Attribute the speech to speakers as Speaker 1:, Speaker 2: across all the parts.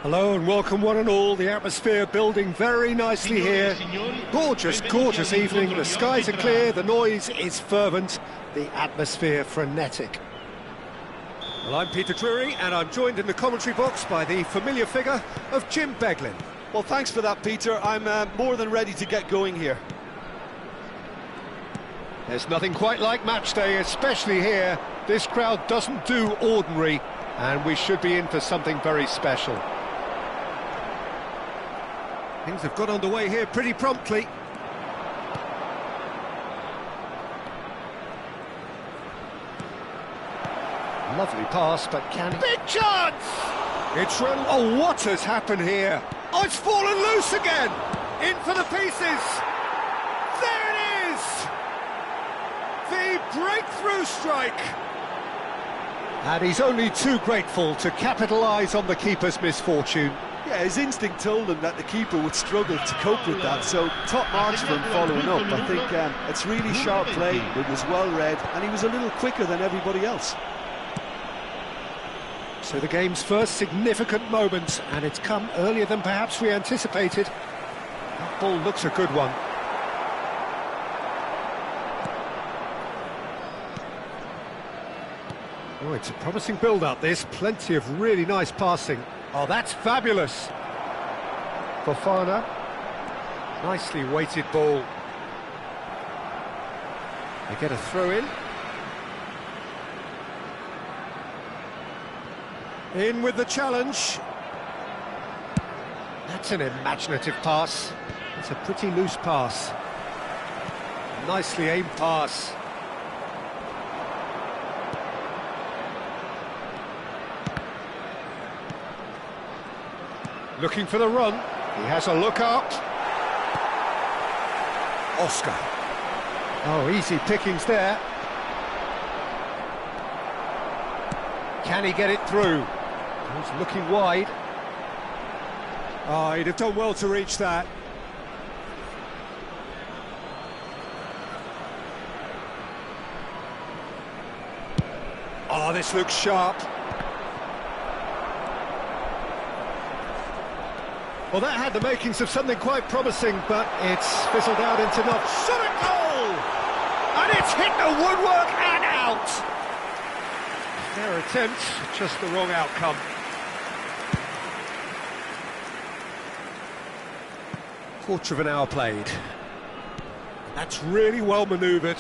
Speaker 1: Hello and welcome one and all. The atmosphere building very nicely here. Gorgeous, gorgeous evening. The skies are clear, the noise is fervent, the atmosphere frenetic. Well, I'm Peter Drury and I'm joined in the commentary box by the familiar figure of Jim Beglin.
Speaker 2: Well, thanks for that, Peter. I'm more than ready to get going here.
Speaker 1: There's nothing quite like match day, especially here. This crowd doesn't do ordinary, and we should be in for something very special. Things have got underway here pretty promptly. Lovely pass, but can... Big chance! It's run... Oh, what has happened here? Oh, it's fallen loose again! In for the pieces! There it is! The breakthrough strike! And he's only too grateful to capitalise on the keeper's misfortune.
Speaker 2: Yeah, his instinct told him that the keeper would struggle to cope with that, so top marks for him following up. I think it's really sharp play, it was well read, and he was a little quicker than everybody else.
Speaker 1: So the game's first significant moment, and it's come earlier than perhaps we anticipated. That ball looks a good one. Oh, it's a promising build-up, this. Plenty of really nice passing. Oh, that's fabulous. Fofana. Nicely weighted ball. They get a throw-in. In with the challenge. That's an imaginative pass. It's a pretty loose pass. Nicely aimed pass. Looking for the run. He has a look up. Oscar. Oh, easy pickings there. Can he get it through? He's looking wide. Oh, he'd have done well to reach that. Oh, this looks sharp. Well, that had the makings of something quite promising, but it's fizzled out into not. Shot a goal! And it's hit the woodwork and out! Their attempt, just the wrong outcome. Quarter of an hour played. That's really well manoeuvred.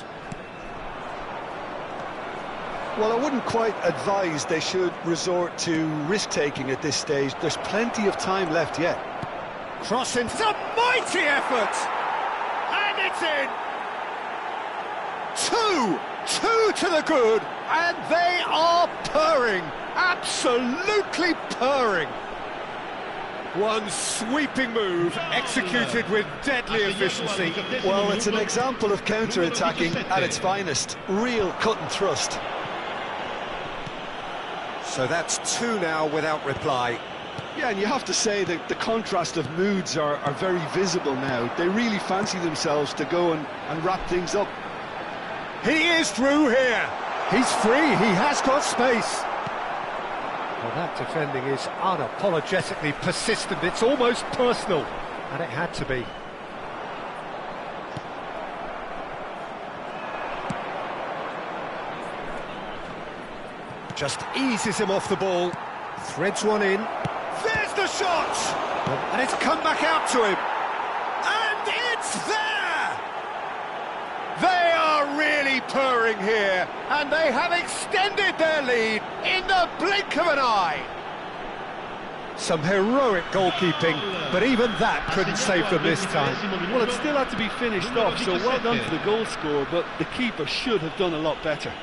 Speaker 2: Well, I wouldn't quite advise they should resort to risk-taking at this stage. There's plenty of time left yet.
Speaker 1: Crossing, it's a mighty effort! And it's in! Two to the good, and they are purring, absolutely purring. One sweeping move, executed with deadly efficiency.
Speaker 2: Well, it's an example of counter-attacking at its finest. Real cut and thrust.
Speaker 1: So that's two now without reply.
Speaker 2: Yeah, and you have to say that the contrast of moods are very visible now. They really fancy themselves to go and wrap things up.
Speaker 1: He is through here. He's free. He has got space. Well, that defending is unapologetically persistent. It's almost personal, and it had to be. Just eases him off the ball. Threads one in. There's the shot! And it's come back out to him. And it's there! They are really purring here, and they have extended their lead in the blink of an eye. Some heroic goalkeeping, but even that couldn't save them this time.
Speaker 2: Well, it still had to be finished off, so well done to the goal scorer, but the keeper should have done a lot better.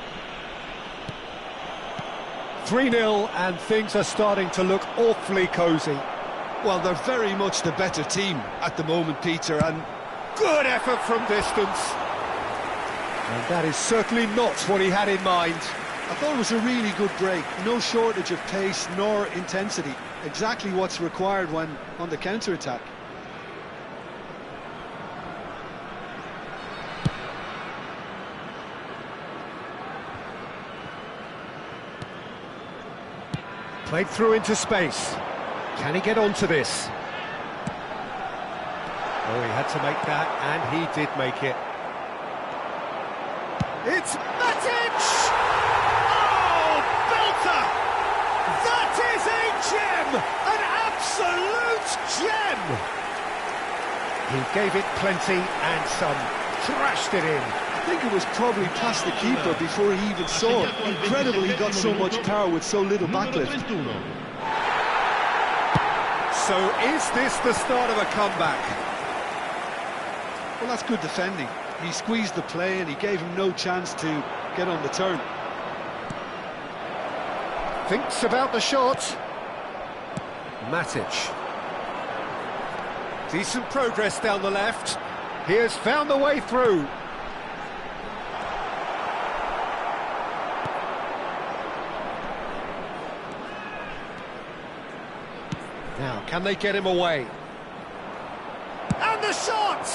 Speaker 1: 3-0, and things are starting to look awfully cosy.
Speaker 2: Well, they're very much the better team at the moment, Peter, and
Speaker 1: good effort from distance. And that is certainly not what he had in mind.
Speaker 2: I thought it was a really good break. No shortage of pace nor intensity. Exactly what's required when on the counter-attack.
Speaker 1: Played through into space. Can he get onto this? Oh, he had to make that, and he did make it. It's Matic! Oh, belter! That is a gem! An absolute gem! He gave it plenty and some, trashed it in.
Speaker 2: I think it was probably past the keeper before he even saw it. Incredible he got so much power with so little backlift.
Speaker 1: So is this the start of a comeback?
Speaker 2: Well, that's good defending. He squeezed the play and he gave him no chance to get on the turn.
Speaker 1: Thinks about the shot. Matic. Decent progress down the left. He has found the way through. Now, can they get him away? And the shot!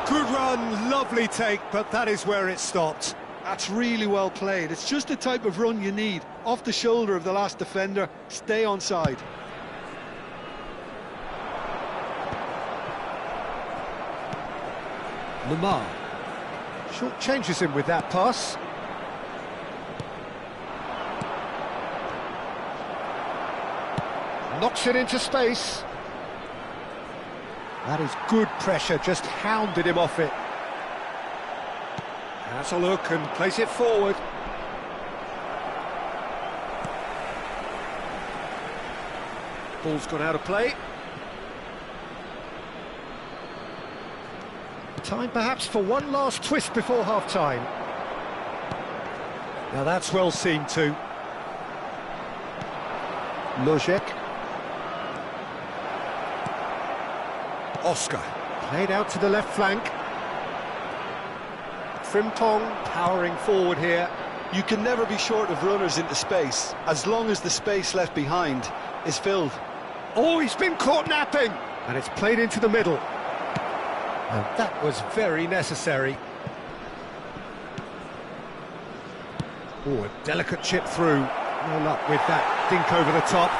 Speaker 1: Good run, lovely take, but that is where it stopped.
Speaker 2: That's really well played. It's just the type of run you need. Off the shoulder of the last defender, stay onside.
Speaker 1: Lamar. Short changes him with that pass. Knocks it into space. That is good pressure, just hounded him off it. Has a look and plays it forward. Ball's gone out of play. Time perhaps for one last twist before half-time. Now that's well seen too. Lojek. Oscar, played out to the left flank. Frimpong powering forward here.
Speaker 2: You can never be short of runners into space, as long as the space left behind is filled.
Speaker 1: Oh, he's been caught napping! And it's played into the middle. And that was very necessary. Oh, a delicate chip through. No luck with that dink over the top.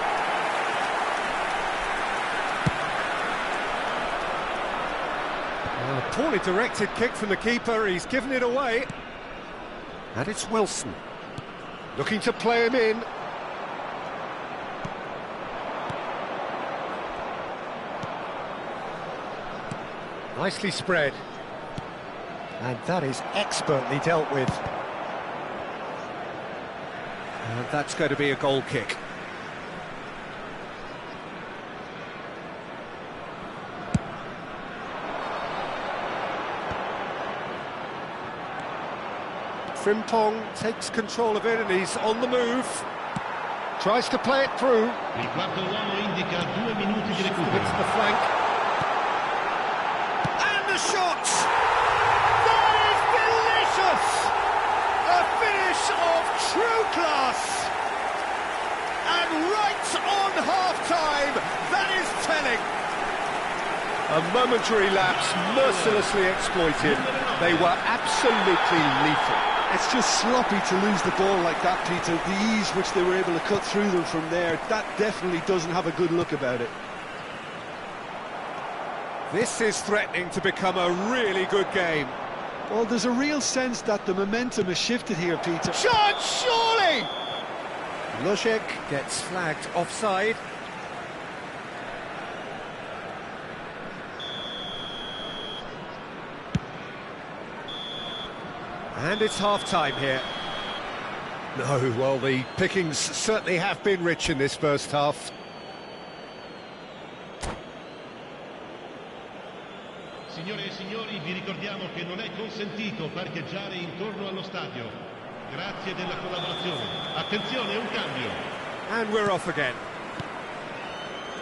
Speaker 1: A poorly directed kick from the keeper, he's given it away. And it's Wilson. Looking to play him in. Nicely spread. And that is expertly dealt with. And that's going to be a goal kick. Frimpong takes control of it and he's on the move. Tries to play it through.
Speaker 3: Il quarto uomo indica 2 minuti di recupero.
Speaker 1: Hits the flank. And the shot! That is delicious! A finish of true class! And right on half-time, that is telling. A momentary lapse, mercilessly exploited. They were absolutely lethal.
Speaker 2: It's just sloppy to lose the ball like that, Peter. The ease which they were able to cut through them from there, that definitely doesn't have a good look about it.
Speaker 1: This is threatening to become a really good game.
Speaker 2: Well, there's a real sense that the momentum has shifted here, Peter.
Speaker 1: Shot, surely! Lojek gets flagged offside. And it's half-time here. No, well, the pickings certainly have been rich in this first half.
Speaker 3: Signore e signori, vi ricordiamo che non è consentito parcheggiare intorno allo stadio. Grazie della collaborazione. Attenzione, un cambio.
Speaker 1: And we're off again.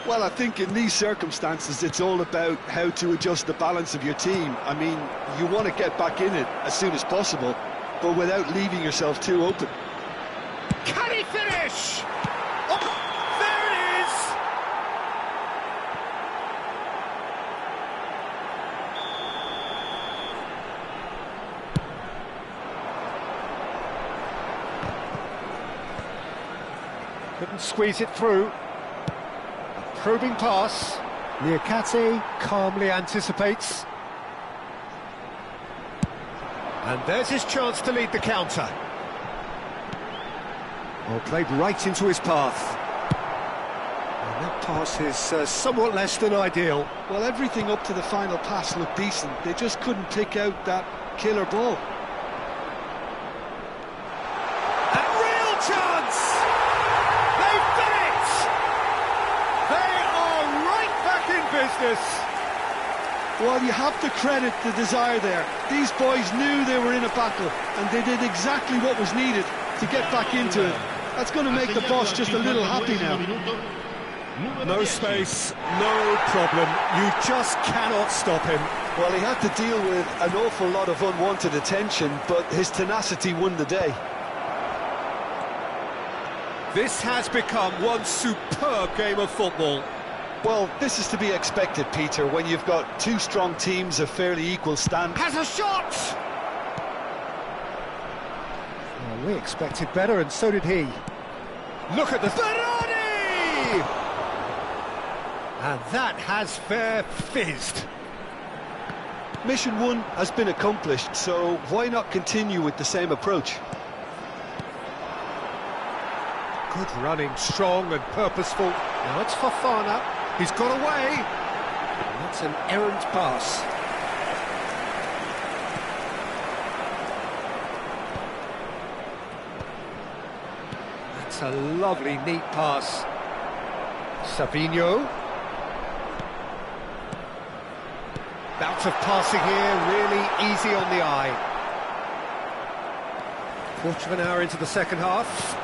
Speaker 2: Well, I think in these circumstances, it's all about how to adjust the balance of your team. I mean, you want to get back in it as soon as possible, but without leaving yourself too open.
Speaker 1: Can he finish? Oh, there it is! Couldn't squeeze it through. Probing pass. Niakate calmly anticipates. And there's his chance to lead the counter. Oh, played right into his path. And that pass is somewhat less than ideal.
Speaker 2: Well, everything up to the final pass looked decent. They just couldn't pick out that killer ball.
Speaker 1: And real chance! They've done it! They are right back in business.
Speaker 2: Well, you have to credit the desire there. These boys knew they were in a battle, and they did exactly what was needed to get back into it. That's going to make the boss just a little happy now.
Speaker 1: No space, no problem. You just cannot stop him.
Speaker 2: Well, he had to deal with an awful lot of unwanted attention, but his tenacity won the day.
Speaker 1: This has become one superb game of football.
Speaker 2: Well, this is to be expected, Peter, when you've got two strong teams of fairly equal stand.
Speaker 1: Has a shot! Well, we expected better, and so did he. Look at the... Berardi! And that has fair fizzed.
Speaker 2: Mission 1 has been accomplished, so why not continue with the same approach?
Speaker 1: Good running, strong and purposeful. Now it's Fofana. He's got away. And that's an errant pass. That's a lovely, neat pass. Savinho. Bout of passing here, really easy on the eye. Quarter of an hour into the second half.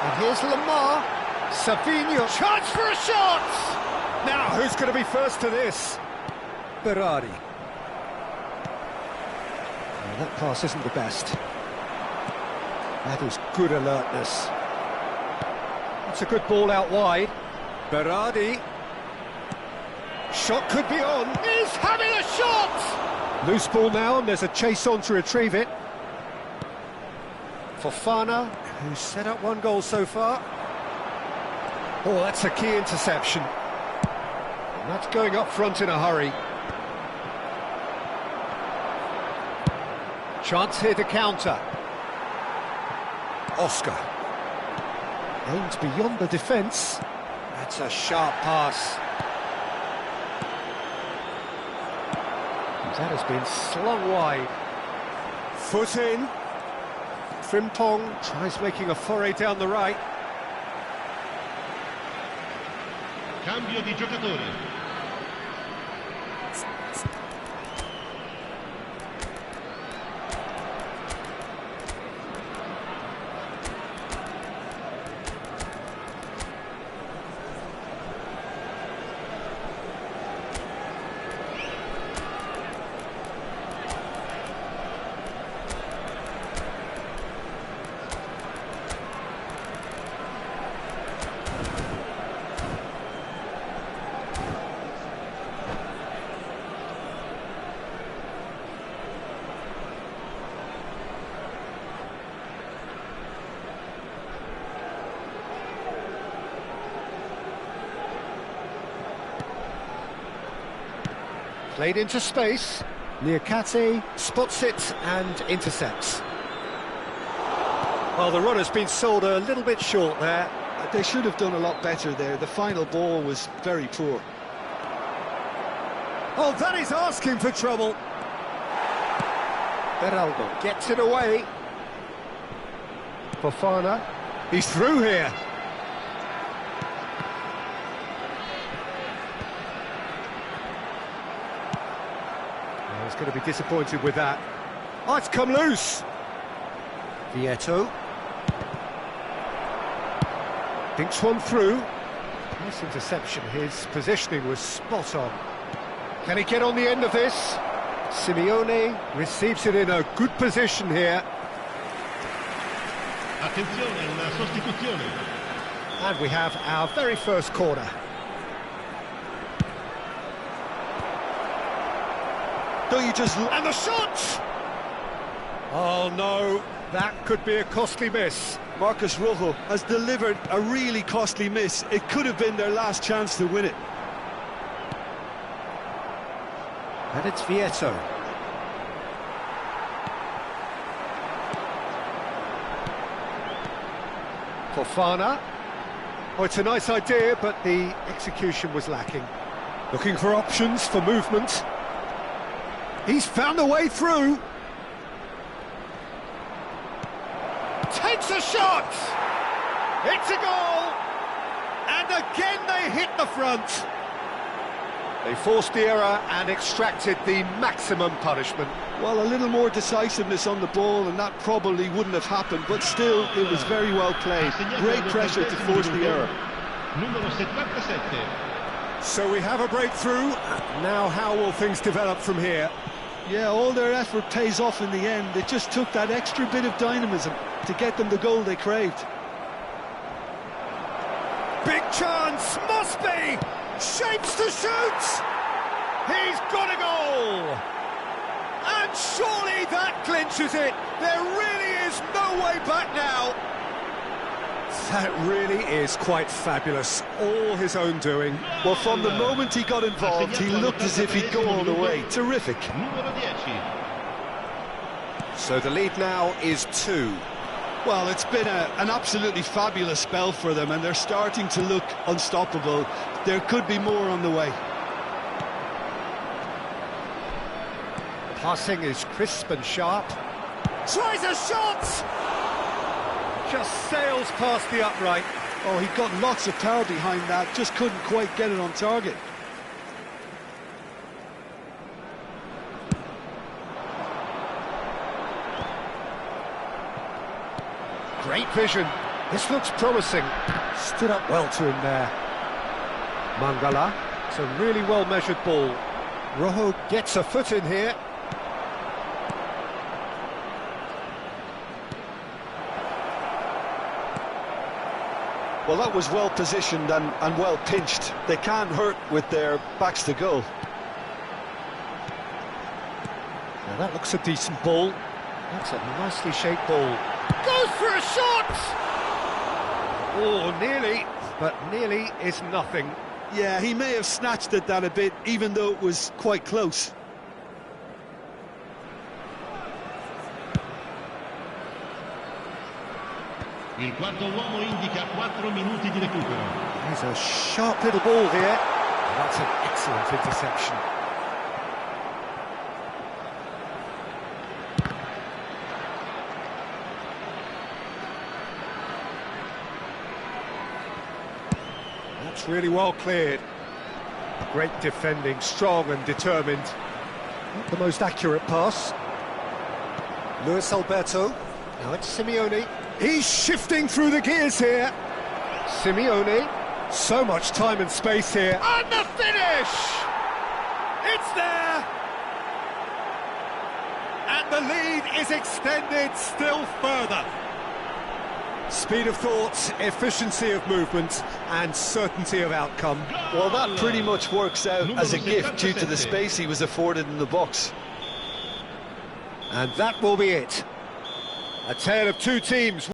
Speaker 1: And here's Lamar. Savinho. Chance for a shot! Now, who's going to be first to this? Berardi. Oh, that pass isn't the best. That is good alertness. That's a good ball out wide. Berardi. Shot could be on. He's having a shot! Loose ball now, and there's a chase on to retrieve it. Fofana, who's set up one goal so far. Oh, that's a key interception. And that's going up front in a hurry. Chance here to counter. Oscar. Aimed beyond the defence. That's a sharp pass. That has been slung wide. Foot in. Frimpong tries making a foray down the right.
Speaker 3: Cambio di giocatore.
Speaker 1: Played into space. Niakate spots it and intercepts. Well, the runner's been sold a little bit short there.
Speaker 2: They should have done a lot better there. The final ball was very poor.
Speaker 1: Oh, that is asking for trouble. Beraldo gets it away. Fofana. He's through here. He's going to be disappointed with that. Oh, it's come loose. Vieto. Thinks one through. Nice interception. His positioning was spot on. Can he get on the end of this? Simeone receives it in a good position here.
Speaker 3: Attenzione, una sostituzione.
Speaker 1: And we have our very first corner.
Speaker 2: Don't you just...
Speaker 1: And the shot! Oh no, That could be a costly miss.
Speaker 2: Marcus Rojo has delivered a really costly miss. It could have been their last chance to win it.
Speaker 1: And it's Vieto. Fofana. Oh, it's a nice idea, but the execution was lacking. Looking for options for movement. He's found a way through. Takes a shot! It's a goal! And again they hit the front. They forced the error and extracted the maximum punishment.
Speaker 2: Well, a little more decisiveness on the ball and that probably wouldn't have happened, but still, it was very well played. Great pressure to force the error.
Speaker 3: Numero 77.
Speaker 1: So we have a breakthrough. Now how will things develop from here?
Speaker 2: Yeah, all their effort pays off in the end. It just took that extra bit of dynamism to get them the goal they craved.
Speaker 1: Big chance, must be! Shapes to shoot! He's got a goal! And surely that clinches it! There really is no way back now! That really is quite fabulous, all his own doing.
Speaker 2: Well, from the moment he got involved, he looked as if he'd go all the way. Terrific.
Speaker 3: Numero 10.
Speaker 1: So the lead now is 2.
Speaker 2: Well, it's been an absolutely fabulous spell for them, and they're starting to look unstoppable. There could be more on the way.
Speaker 1: Passing is crisp and sharp. Tries a shot! Just sails past the upright.
Speaker 2: Oh, he got lots of power behind that, just couldn't quite get it on target.
Speaker 1: Great vision. This looks promising. Stood up well to him there. Mangala. It's a really well-measured ball. Rojo gets a foot in here.
Speaker 2: Well, that was well positioned and well pinched. They can't hurt with their backs to goal.
Speaker 1: Now that looks a decent ball. That's a nicely shaped ball. Goes for a shot! Oh, nearly, but nearly is nothing.
Speaker 2: Yeah, he may have snatched at that a bit, even though it was quite close.
Speaker 3: Il quarto uomo indica 4 minuti di recupero.
Speaker 1: There's a sharp little ball here. That's an excellent interception. That's really well cleared. Great defending, strong and determined. Not the most accurate pass. Luis Alberto. Now it's Simeone. He's shifting through the gears here. Simeone. So much time and space here. And the finish! It's there! And the lead is extended still further. Speed of thought, efficiency of movement, and certainty of outcome.
Speaker 2: Well, that pretty much works out as a gift due to the space he was afforded in the box.
Speaker 1: And that will be it. A tale of two teams.